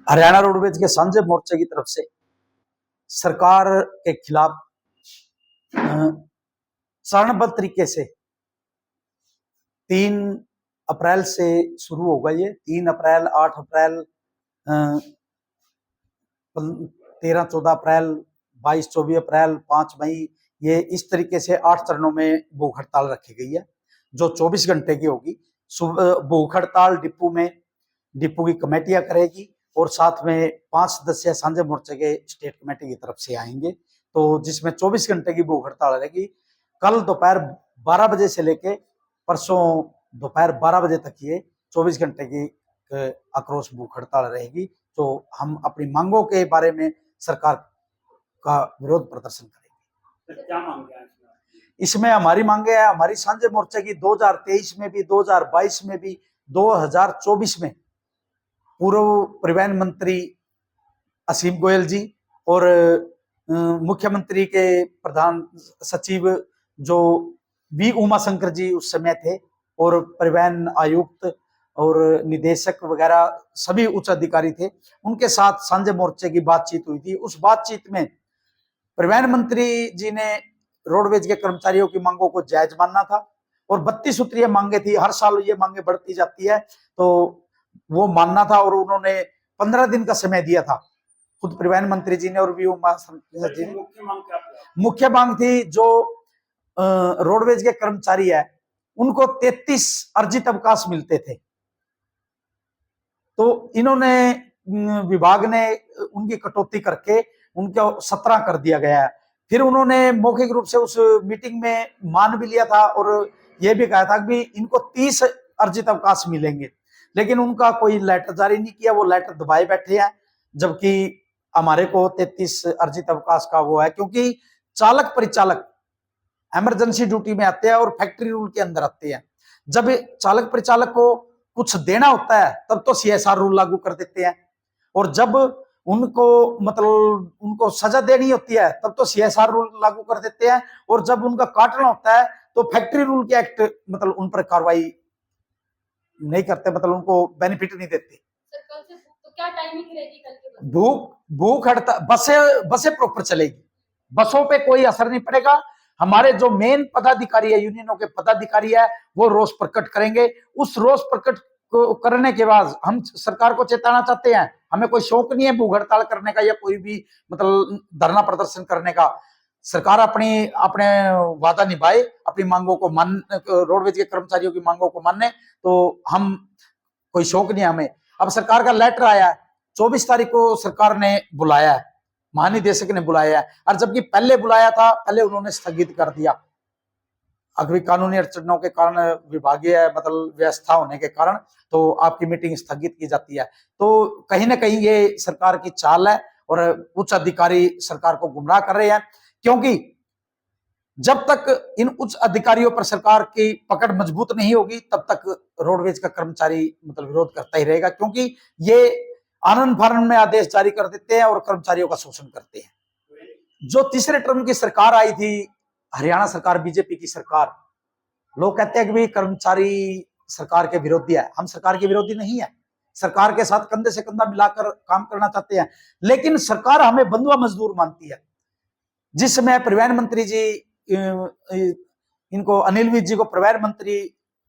Haryana roadways के सांझे मोर्चे की तरफ से सरकार के खिलाफ चरणबद्ध तरीके से 3 अप्रैल से शुरू होगा। ये 3 अप्रैल, 8 अप्रैल, 13-14 अप्रैल, 22-24 अप्रैल, 5 मई, ये इस तरीके से 8 चरणों में भूख हड़ताल रखी गई है, जो 24 घंटे की होगी। भूख हड़ताल डिपो की कमेटियां करेगी और साथ में 5 सदस्य सांझे मोर्चे के स्टेट कमेटी की तरफ से आएंगे, तो जिसमें 24 घंटे की भूख हड़ताल रहेगी। कल दोपहर 12 बजे से लेके परसों दोपहर 12 बजे तक ये 24 घंटे की आक्रोश भूख हड़ताल रहेगी। तो हम अपनी मांगों के बारे में सरकार का विरोध प्रदर्शन करेंगे। क्या मांग है इसमें? हमारी मांगे है, हमारी सांझे मोर्चे की 2023 में भी, 2022 में भी, 2024 में पूर्व परिवहन मंत्री असीम गोयल जी और मुख्यमंत्री के प्रधान सचिव जो वी उमाशंकर जी उस समय थे, और परिवहन आयुक्त और निदेशक वगैरह सभी उच्च अधिकारी थे, उनके साथ सांझे मोर्चे की बातचीत हुई थी। उस बातचीत में परिवहन मंत्री जी ने रोडवेज के कर्मचारियों की मांगों को जायज मानना था, और 32 सूत्रीय मांगे थी, हर साल ये मांगे बढ़ती जाती है, तो वो मानना था। और उन्होंने 15 दिन का समय दिया था, खुद परिवहन मंत्री जी ने और वी उमाशंकर जी ने। मुख्य मांग थी जो रोडवेज के कर्मचारी है उनको 33 अर्जित अवकाश मिलते थे, तो इन्होंने विभाग ने उनकी कटौती करके उनको 17 कर दिया गया है। फिर उन्होंने मौखिक रूप से उस मीटिंग में मान भी लिया था और यह भी कहा था कि इनको 30 अर्जित अवकाश मिलेंगे, लेकिन उनका कोई लेटर जारी नहीं किया, वो लेटर दबाए बैठे हैं। जबकि हमारे को 33 अर्जित अवकाश का वो है, क्योंकि चालक परिचालक इमरजेंसी ड्यूटी में आते हैं और फैक्ट्री रूल के अंदर आते हैं। जब चालक परिचालक को कुछ देना होता है तब तो सीएसआर रूल लागू कर देते हैं, और जब उनको उनको सजा देनी होती है तब तो सीएसआर रूल लागू कर देते हैं, और जब उनका काटना होता है तो फैक्ट्री रूल के एक्ट उन पर कार्रवाई नहीं करते, उनको बेनिफिट नहीं देते। तो क्या टाइमिंग रहेगी कल की? भूख हड़ताल, बसें प्रॉपर चलेगी, बसों पे कोई असर नहीं पड़ेगा। हमारे जो मेन पदाधिकारी है, यूनियनों के पदाधिकारी है, वो रोष प्रकट करेंगे। उस रोष प्रकट को करने के बाद हम सरकार को चेताना चाहते हैं, हमें कोई शौक नहीं है भूख हड़ताल करने का या कोई भी धरना प्रदर्शन करने का। सरकार अपने वादा निभाए, अपनी मांगों को मान, रोडवेज के कर्मचारियों की मांगों को माने, तो हम कोई शौक नहीं हमें। अब सरकार का लेटर आया है, 24 तारीख को सरकार ने बुलाया है, महानिदेशक ने बुलाया है, और जबकि पहले बुलाया था, पहले उन्होंने स्थगित कर दिया। अगली कानूनी अड़चनों के कारण, विभागीय व्यवस्था होने के कारण, तो आपकी मीटिंग स्थगित की जाती है। तो कहीं ना कहीं ये सरकार की चाल है और उच्च अधिकारी सरकार को गुमराह कर रहे हैं, क्योंकि जब तक इन उच्च अधिकारियों पर सरकार की पकड़ मजबूत नहीं होगी तब तक रोडवेज का कर्मचारी विरोध करता ही रहेगा, क्योंकि ये आनंद फानन में आदेश जारी कर देते हैं और कर्मचारियों का शोषण करते हैं। जो तीसरे टर्म की सरकार आई थी, हरियाणा सरकार, बीजेपी की सरकार, लोग कहते हैं कि भाई कर्मचारी सरकार के विरोधी है। हम सरकार के विरोधी नहीं है, सरकार के साथ कंधे से कंधा मिलाकर काम करना चाहते हैं, लेकिन सरकार हमें बंधुआ मजदूर मानती है। जिस समय परिवहन मंत्री जी, इनको अनिल विज जी को परिवहन मंत्री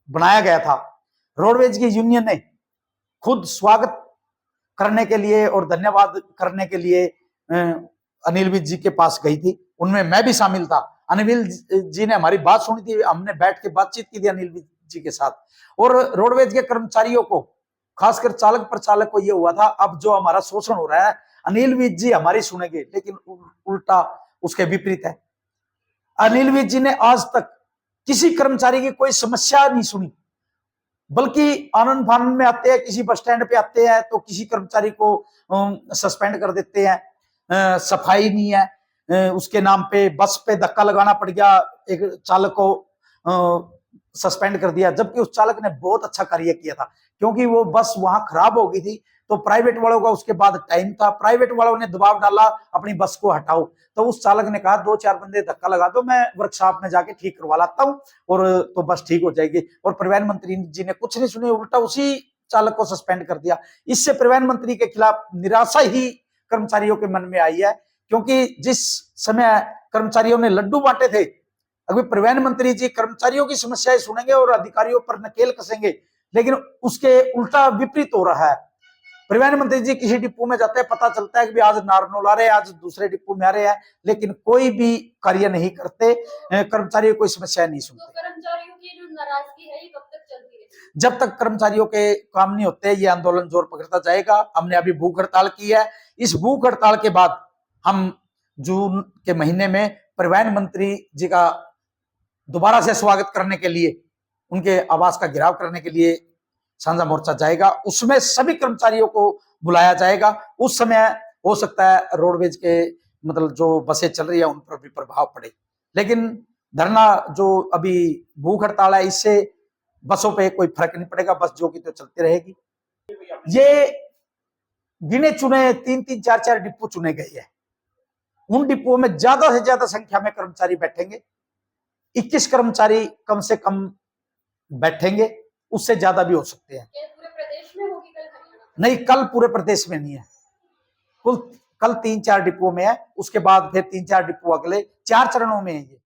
बनाया गया था, रोडवेज की यूनियन ने खुद स्वागत करने के लिए और धन्यवाद करने के लिए अनिल विज जी के पास गई थी, उनमें मैं भी शामिल था। अनिल जी ने हमारी बात सुनी थी, हमने बैठ के बातचीत की थी अनिल विज जी के साथ, और रोडवेज के कर्मचारियों को, खासकर चालक प्रचालक को, ये हुआ था अब जो हमारा शोषण हो रहा है, अनिल विज जी हमारी सुनेंगे, लेकिन उल्टा उसके विपरीत है। अनिल विज जी ने आज तक किसी कर्मचारी की कोई समस्या नहीं सुनी, बल्कि आनंद फानन में आते हैं, किसी बस स्टैंड पे आते हैं तो किसी कर्मचारी को सस्पेंड कर देते हैं, सफाई नहीं है, उसके नाम पे बस पे धक्का लगाना पड़ गया, एक चालक को सस्पेंड कर दिया, जबकि उस चालक ने बहुत अच्छा कार्य किया था, क्योंकि वो बस वहां खराब हो गई थी, तो प्राइवेट वालों का उसके बाद टाइम था, प्राइवेट वालों ने दबाव डाला अपनी बस को हटाओ, तो उस चालक ने कहा 2-4 बंदे धक्का लगा दो, मैं वर्कशॉप में जाके ठीक करवा लाता हूँ, और तो बस ठीक हो जाएगी। और परिवहन मंत्री जी ने कुछ नहीं सुनी, उल्टा उसी चालक को सस्पेंड कर दिया। इससे परिवहन मंत्री के खिलाफ निराशा ही कर्मचारियों के मन में आई है, क्योंकि जिस समय कर्मचारियों ने लड्डू बांटे थे, अभी परिवहन मंत्री जी कर्मचारियों की समस्याएं सुनेंगे और अधिकारियों पर नकेल कसेंगे, लेकिन उसके उल्टा विपरीत हो रहा है। परिवहन मंत्री जी किसी डिपो में जाते हैं, पता चलता है कि आज नारनौल आ रहे हैं, आज दूसरे डिपो में आ रहे हैं, लेकिन कोई भी कार्य नहीं करते, कर्मचारियों को कोई समस्या नहीं सुनते। तो कर्मचारियों की जो नाराजगी है ये कब तक चलती रहेगी? जब तक कर्मचारियों के काम नहीं होते, ये आंदोलन जोर पकड़ता जाएगा। हमने अभी भूख हड़ताल की है, इस भूख हड़ताल के बाद हम जून के महीने में परिवहन मंत्री जी का दोबारा से स्वागत करने के लिए, उनके आवास का घेराव करने के लिए साझा मोर्चा जाएगा। उसमें सभी कर्मचारियों को बुलाया जाएगा। उस समय हो सकता है रोडवेज के मतलब जो बसें चल रही है उन पर भी प्रभाव पड़े, लेकिन धरना जो अभी भूख हड़ताल है, इससे बसों पे कोई फर्क नहीं पड़ेगा, बस जो की तो चलती रहेगी। ये गिने चुने 3-3, 4-4 डिपो चुने गए हैं। उन डिपों में ज्यादा से ज्यादा संख्या में कर्मचारी बैठेंगे। 21 कर्मचारी कम से कम बैठेंगे, उससे ज्यादा भी हो सकते हैं। ये पूरे प्रदेश में होगी कल हरियाणा? नहीं, कल पूरे प्रदेश में नहीं है, कुल कल 3-4 डिपो में है, उसके बाद फिर 3-4 डिपो अगले 4 चरणों में है ये।